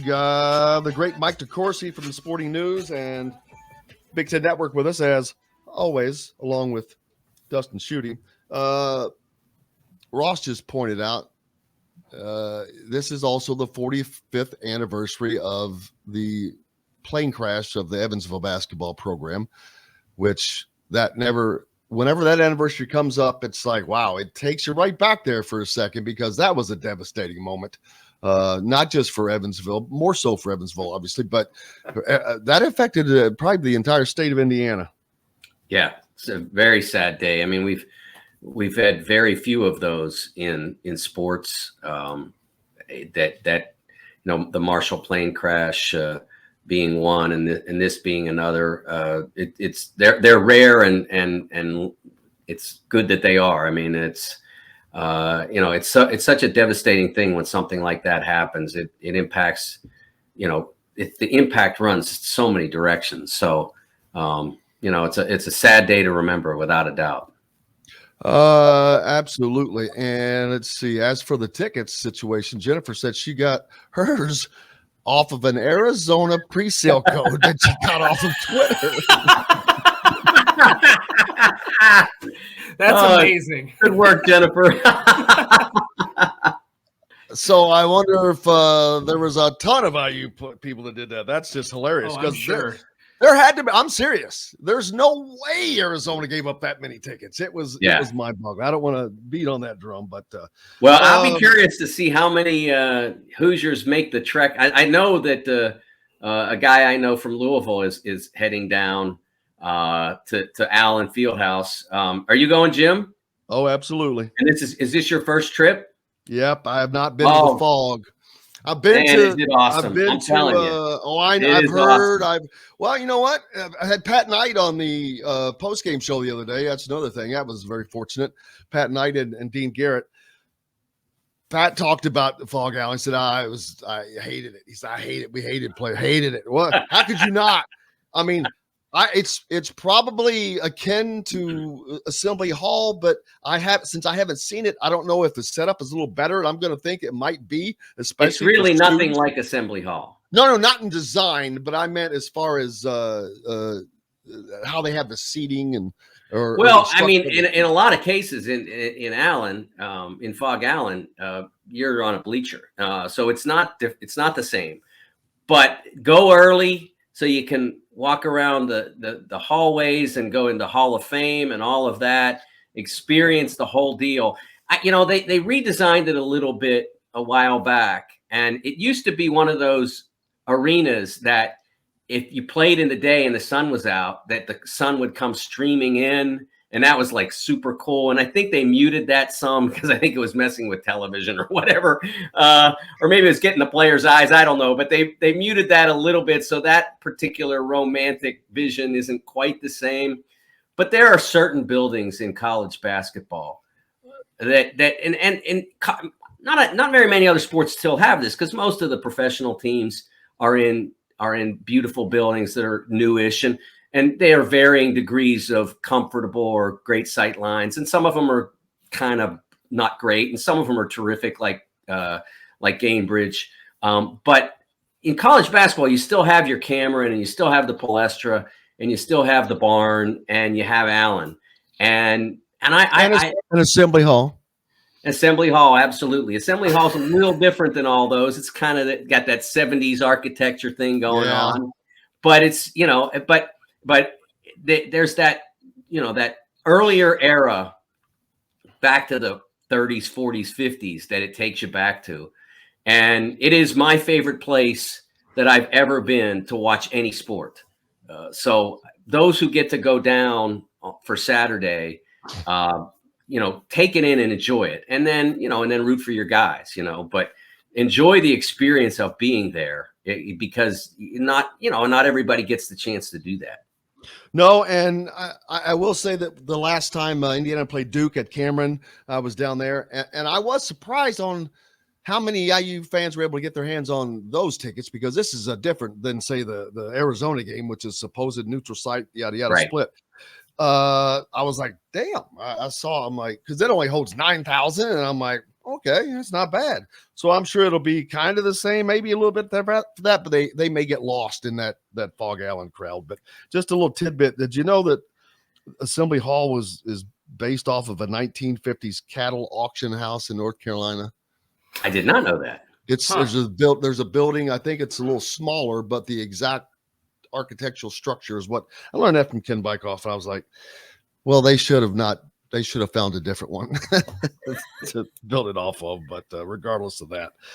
got the great Mike DeCourcy from the Sporting News and Big Ten Network with us, as always, along with Dustin Schutte. Ross just pointed out this is also the 45th anniversary of the plane crash of the Evansville basketball program, which whenever that anniversary comes up, it's like, wow, it takes you right back there for a second, because that was a devastating moment. Not just for Evansville, more so for Evansville, obviously, but that affected probably the entire state of Indiana. Yeah, it's a very sad day. I mean, we've had very few of those in sports. That the Marshall plane crash being one, and this being another. They're rare, and it's good that they are. I mean, it's such a devastating thing when something like that happens. It impacts, the impact runs so many directions. So, it's a sad day to remember, without a doubt. Absolutely. And let's see, as for the tickets situation, Jennifer said she got hers off of an Arizona pre-sale code that she got off of Twitter. That's amazing. Good work, Jennifer. So I wonder if there was a ton of IU people that did that. That's just hilarious. Oh, I'm sure. There had to be. I'm serious. There's no way Arizona gave up that many tickets. It was mind-boggling. I don't want to beat on that drum, but I'll be curious to see how many Hoosiers make the trek. I know that a guy I know from Louisville is heading down to Allen Fieldhouse. Are you going, Jim? Oh, absolutely. And is this your first trip? Yep, I have not been to the Fog. I've been to. Awesome. I've been I'm telling you. I've heard. Awesome. Well, you know what? I had Pat Knight on the post-game show the other day. That's another thing. That was very fortunate. Pat Knight and Dean Garrett. Pat talked about the Fog Alley. He said, I hated it. He said, I hate it. We hated it. What? How could you not? I mean, it's probably akin to Assembly Hall, but since I haven't seen it, I don't know if the setup is a little better. I'm going to think it might be, especially. It's really nothing like Assembly Hall. No, not in design, but I meant as far as how they have the seating I mean, in a lot of cases in Allen, in Fog Allen, you're on a bleacher, so it's not the same. But go early so you can walk around the hallways and go into Hall of Fame and all of that. Experience the whole deal. They redesigned it a little bit a while back, and it used to be one of those arenas that if you played in the day and the sun was out, that the sun would come streaming in, and that was like super cool. And I think they muted that some because I think it was messing with television or whatever, or maybe it was getting the players' eyes. I don't know, but they muted that a little bit, so that particular romantic vision isn't quite the same. But there are certain buildings in college basketball that not very many other sports still have this, because most of the professional teams are in beautiful buildings that are newish, and they are varying degrees of comfortable or great sight lines. And some of them are kind of not great, and some of them are terrific, like Gainbridge. But in college basketball, you still have your Cameron, and you still have the Palestra, and you still have the Barn, and you have Allen, and Assembly Hall. Assembly Hall, absolutely. Assembly Hall is a little different than all those. It's kind of got that 70s architecture thing going on, but it's, but there's that, that earlier era back to the 30s, 40s, 50s that it takes you back to. And it is my favorite place that I've ever been to watch any sport. So those who get to go down for Saturday, take it in and enjoy it, and then root for your guys, but enjoy the experience of being there, because not everybody gets the chance to do that. No, and I will say that the last time Indiana played Duke at Cameron, I was down there, and I was surprised on how many IU fans were able to get their hands on those tickets, because this is different than, say, the Arizona game, which is supposed neutral site, yada, yada, right. Split. I was like, damn, I saw, I'm like, because it only holds 9,000. And I'm like, okay, it's not bad. So I'm sure it'll be kind of the same, maybe a little bit for that, but they may get lost in that Fog Allen crowd. But just a little tidbit: did you know that Assembly Hall is based off of a 1950s cattle auction house in North Carolina? I did not know that. There's a building. I think it's a little smaller, but the exact architectural structure is what I learned that from Ken Bykoff. And I was like, well, they should have found a different one to build it off of. But regardless of that,